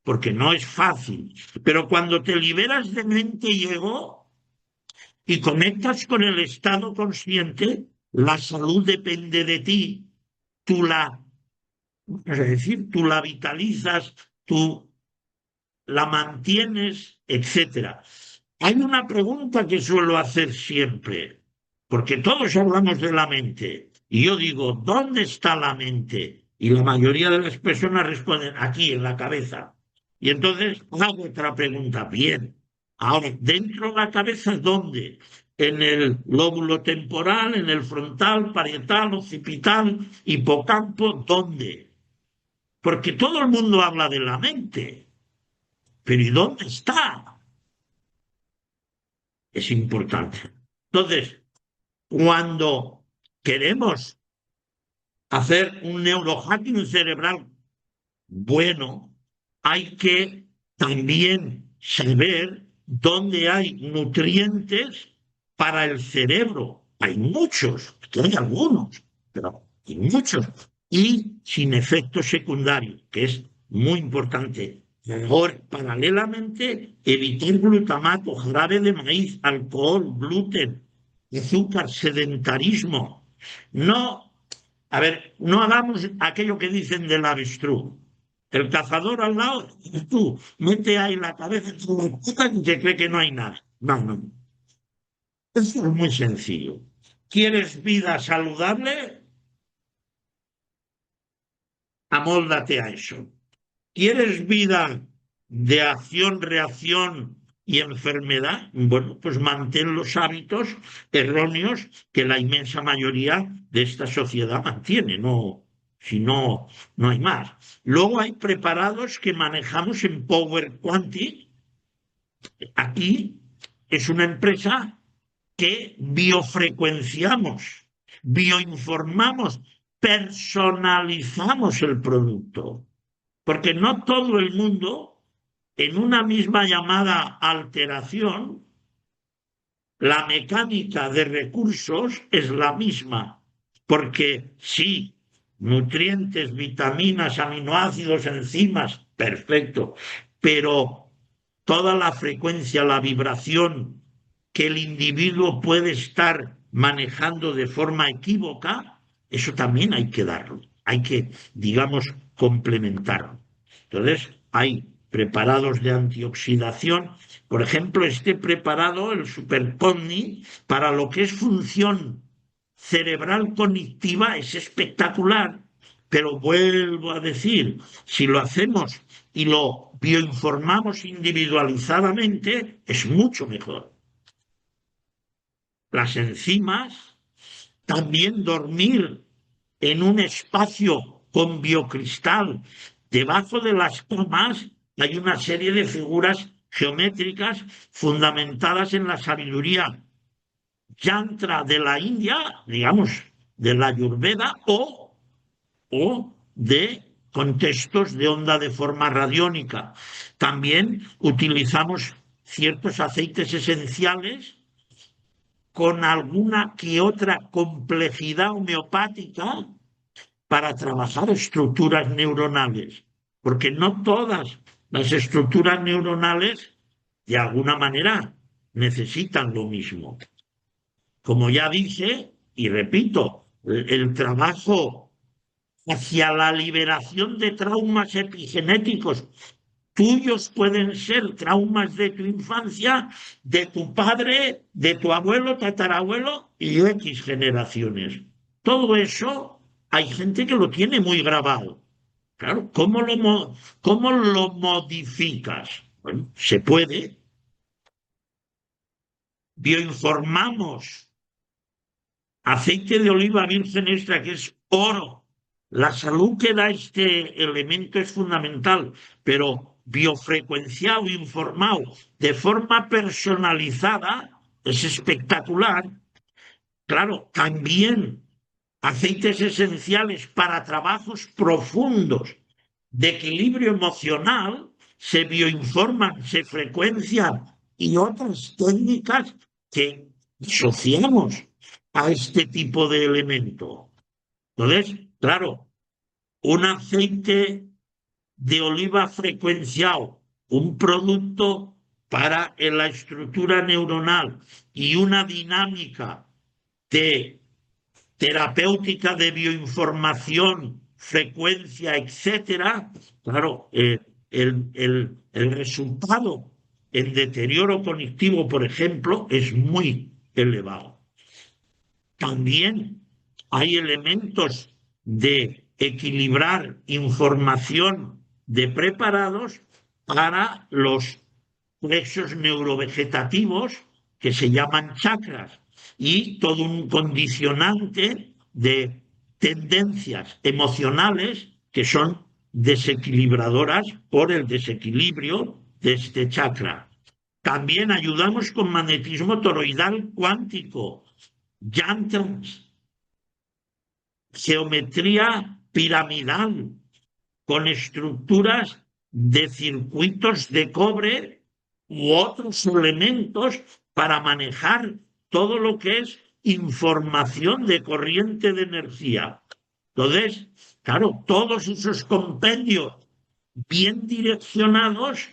Speaker 1: porque no es fácil. Pero cuando te liberas de mente y ego y conectas con el estado consciente, la salud depende de ti. Tú la Es decir, tú la vitalizas, tú la mantienes, etcétera. Hay una pregunta que suelo hacer siempre, porque todos hablamos de la mente, y yo digo, ¿dónde está la mente? Y la mayoría de las personas responden, aquí, en la cabeza. Y entonces hago otra pregunta, bien, Ahora, dentro de la cabeza, ¿dónde? En el lóbulo temporal, en el frontal, parietal, occipital, hipocampo, ¿dónde? Porque todo el mundo habla de la mente, pero ¿y dónde está? Es importante. Entonces, cuando queremos hacer un neurohacking cerebral bueno, hay que también saber dónde hay nutrientes para el cerebro. Hay muchos, que hay algunos, pero hay muchos. Y sin efectos secundarios, que es muy importante. Mejor, paralelamente, evitar glutamato, jarabe de maíz, alcohol, gluten, azúcar, sedentarismo. No, a ver, no hagamos aquello que dicen del avestruz. El cazador al lado, y tú, mete ahí la cabeza en tu boca y te cree que no hay nada. No, no. Eso es muy sencillo. ¿Quieres vida saludable? Amóldate a eso. ¿Quieres vida de acción, reacción y enfermedad? Bueno, pues mantén los hábitos erróneos que la inmensa mayoría de esta sociedad mantiene, no, si no, no hay más. Luego hay preparados que manejamos en Power Quantic. Aquí es una empresa que biofrecuenciamos, bioinformamos, personalizamos el producto. Porque no todo el mundo, en una misma llamada alteración, la mecánica de recursos es la misma. Porque sí, nutrientes, vitaminas, aminoácidos, enzimas, perfecto. Pero toda la frecuencia, la vibración que el individuo puede estar manejando de forma equívoca, eso también hay que darlo. Hay que, digamos, complementarlo. Entonces, hay preparados de antioxidación. Por ejemplo, este preparado, el Superconni, para lo que es función cerebral cognitiva, es espectacular. Pero vuelvo a decir, si lo hacemos y lo bioinformamos individualizadamente, es mucho mejor. Las enzimas, también dormir en un espacio con biocristal. Debajo de las camas hay una serie de figuras geométricas fundamentadas en la sabiduría yantra de la India, digamos, de la Ayurveda, o de contextos de onda de forma radiónica. También utilizamos ciertos aceites esenciales con alguna que otra complejidad homeopática para trabajar estructuras neuronales, porque no todas las estructuras neuronales, de alguna manera, necesitan lo mismo. Como ya dije, y repito, el trabajo hacia la liberación de traumas epigenéticos tuyos pueden ser traumas de tu infancia, de tu padre, de tu abuelo, tatarabuelo y X generaciones. Todo eso hay gente que lo tiene muy grabado. Claro, cómo lo modificas? Bueno, se puede. Bioinformamos. Aceite de oliva virgen extra, que es oro. La salud que da este elemento es fundamental, pero biofrecuenciado, informado, de forma personalizada, es espectacular. Claro, también aceites esenciales para trabajos profundos de equilibrio emocional se bioinforman, se frecuencian y otras técnicas que asociamos a este tipo de elemento. Entonces, claro, un aceite de oliva frecuenciado, un producto para la estructura neuronal y una dinámica de terapéutica de bioinformación, frecuencia, etcétera, claro, el resultado en deterioro cognitivo, por ejemplo, es muy elevado. También hay elementos de equilibrar información de preparados para los plexos neurovegetativos que se llaman chakras y todo un condicionante de tendencias emocionales que son desequilibradoras por el desequilibrio de este chakra. También ayudamos con magnetismo toroidal cuántico, yantras, geometría piramidal, con estructuras de circuitos de cobre u otros elementos para manejar todo lo que es información de corriente de energía. Entonces, claro, todos esos compendios bien direccionados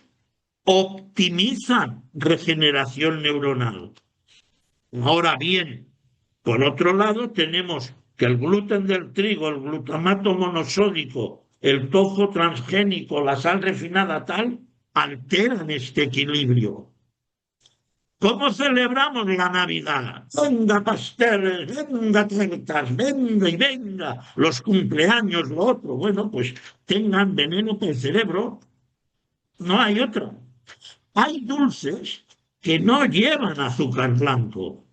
Speaker 1: optimizan regeneración neuronal. Ahora bien, por otro lado, tenemos que el gluten del trigo, el glutamato monosódico, el tofu transgénico, la sal refinada tal, alteran este equilibrio. ¿Cómo celebramos la Navidad? Venga pasteles, venga tartas, venga y venga, los cumpleaños, lo otro. Bueno, pues tengan veneno para el cerebro, no hay otro. Hay dulces que no llevan azúcar blanco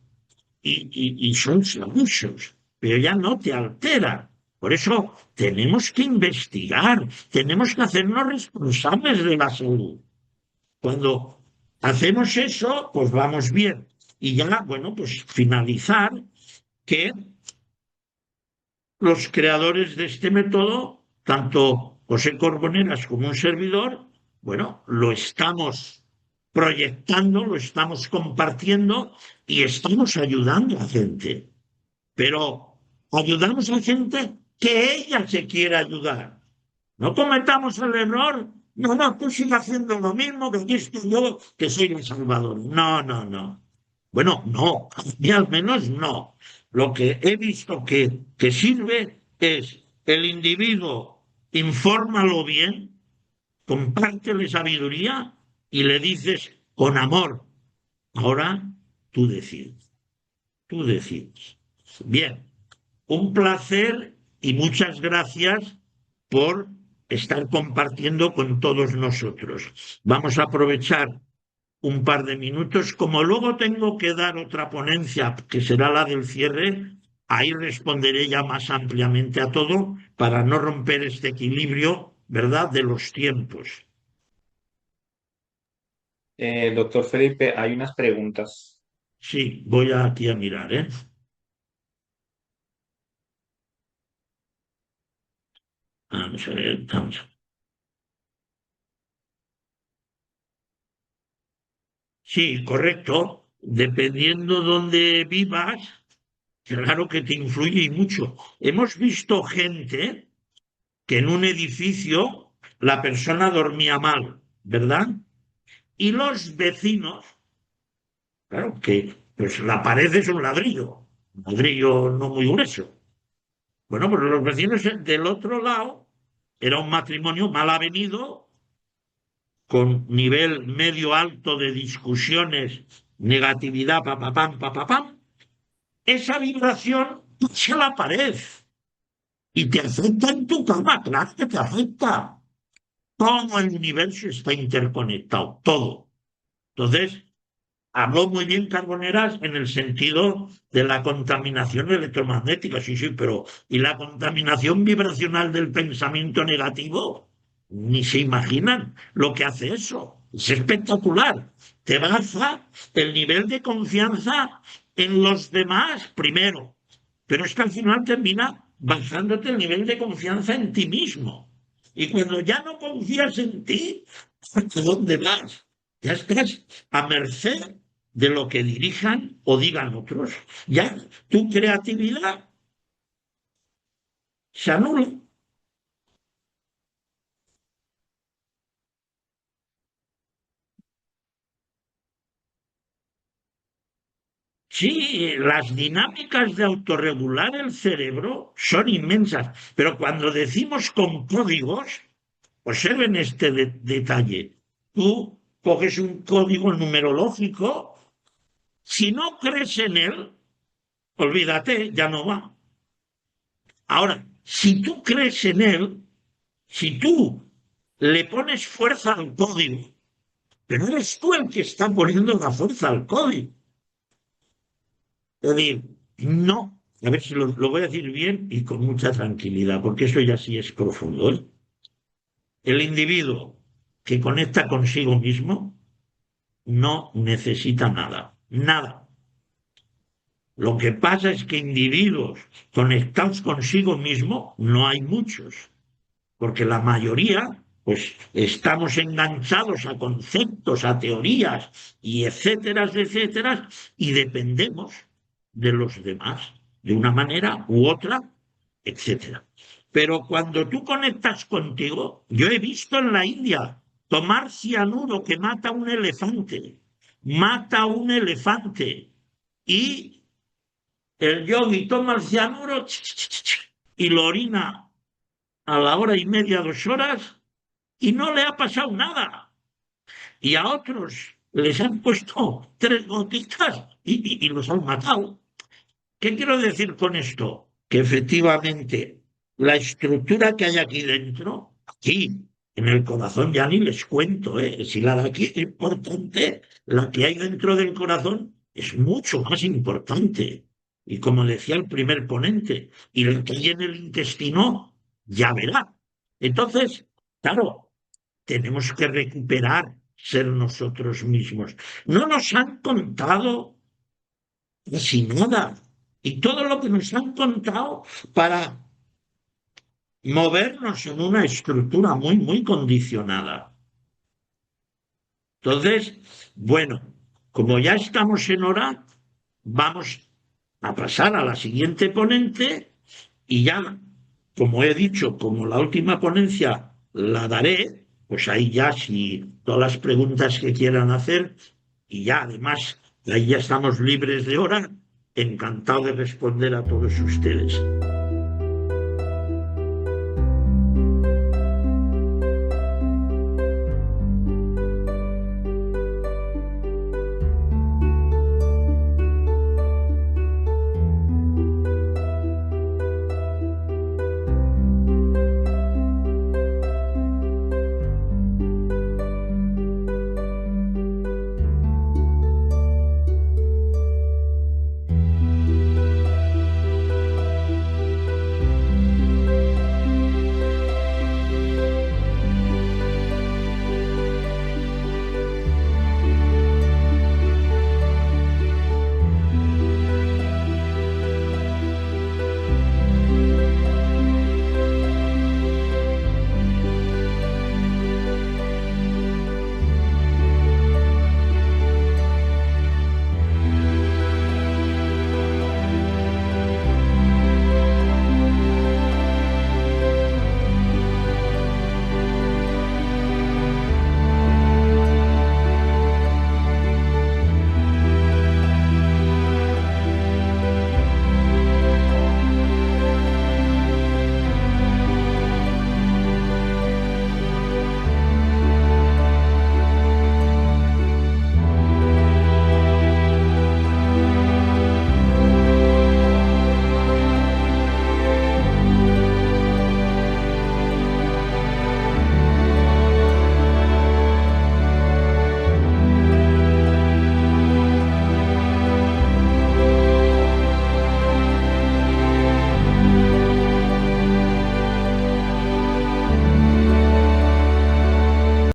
Speaker 1: y son salusos, pero ya no te altera. Por eso tenemos que investigar, tenemos que hacernos responsables de la salud. Cuando hacemos eso, pues vamos bien. Y ya, bueno, pues finalizar que los creadores de este método, tanto José Corboneras como un servidor, bueno, lo estamos proyectando, lo estamos compartiendo y estamos ayudando a gente. Pero ayudamos a gente que ella se quiera ayudar. No cometamos el error. No, no, tú sigues haciendo lo mismo que aquí estoy yo, que soy el Salvador. No, no, no. Bueno, no, a mí al menos no. Lo que he visto que sirve es el individuo, infórmalo bien, compártele sabiduría y le dices con amor, ahora tú decides, tú decides. Bien, un placer y muchas gracias por estar compartiendo con todos nosotros. Vamos a aprovechar un par de minutos. Como luego tengo que dar otra ponencia, que será la del cierre, ahí responderé ya más ampliamente a todo para no romper este equilibrio, ¿verdad?, de los tiempos.
Speaker 2: Doctor Felipe, hay unas preguntas.
Speaker 1: Sí, voy aquí a mirar, ¿eh? Vamos a ver, vamos a ver. Sí, correcto. Dependiendo dónde vivas, claro que te influye y mucho. Hemos visto gente que en un edificio la persona dormía mal, ¿verdad? Y los vecinos, claro que pues la pared es un ladrillo no muy grueso. Bueno, pero los vecinos del otro lado era un matrimonio mal avenido, con nivel medio alto de discusiones, negatividad, papapam, papapam. Esa vibración pasa la pared y te afecta en tu cama, claro que te afecta. Todo el universo está interconectado, todo. Entonces, habló muy bien Carboneras en el sentido de la contaminación electromagnética, sí, sí, pero ¿y la contaminación vibracional del pensamiento negativo? Ni se imaginan lo que hace eso. Es espectacular. Te baja el nivel de confianza en los demás primero, pero es que al final termina bajándote el nivel de confianza en ti mismo. Y cuando ya no confías en ti, ¿a dónde vas? Ya estás a merced de lo que dirijan o digan otros. Ya tu creatividad se anula. Sí, las dinámicas de autorregular el cerebro son inmensas, pero cuando decimos con códigos, observen este detalle. Tú coges un código numerológico, si no crees en él, olvídate, ya no va. Ahora, si tú crees en él, si tú le pones fuerza al código, pero eres tú el que está poniendo la fuerza al COVID. Es decir, no, a ver si lo voy a decir bien y con mucha tranquilidad, porque eso ya sí es profundo, ¿eh? El individuo que conecta consigo mismo no necesita nada, nada. Lo que pasa es que individuos conectados consigo mismo no hay muchos, porque la mayoría, pues estamos enganchados a conceptos, a teorías y etcétera, etcétera, y dependemos de los demás de una manera u otra, etcétera. Pero cuando tú conectas contigo, yo he visto en la India tomar cianuro que mata un elefante, y el yogi toma el cianuro y lo orina a la hora y media, 2 horas, y no le ha pasado nada. Y a otros les han puesto 3 gotitas y los han matado. ¿Qué quiero decir con esto? Que efectivamente la estructura que hay aquí dentro, aquí, en el corazón, ya ni les cuento, ¿eh? Si la de aquí es importante, la que hay dentro del corazón es mucho más importante. Y como decía el primer ponente, y la que hay en el intestino, ya verá. Entonces, claro, tenemos que recuperar ser nosotros mismos. No nos han contado casi nada. Y todo lo que nos han contado para movernos en una estructura muy, muy condicionada. Entonces, bueno, como ya estamos en hora, vamos a pasar a la siguiente ponente y ya, como he dicho, como la última ponencia la daré, pues ahí ya si todas las preguntas que quieran hacer y ya además ahí ya estamos libres de hora, encantado de responder a todos ustedes.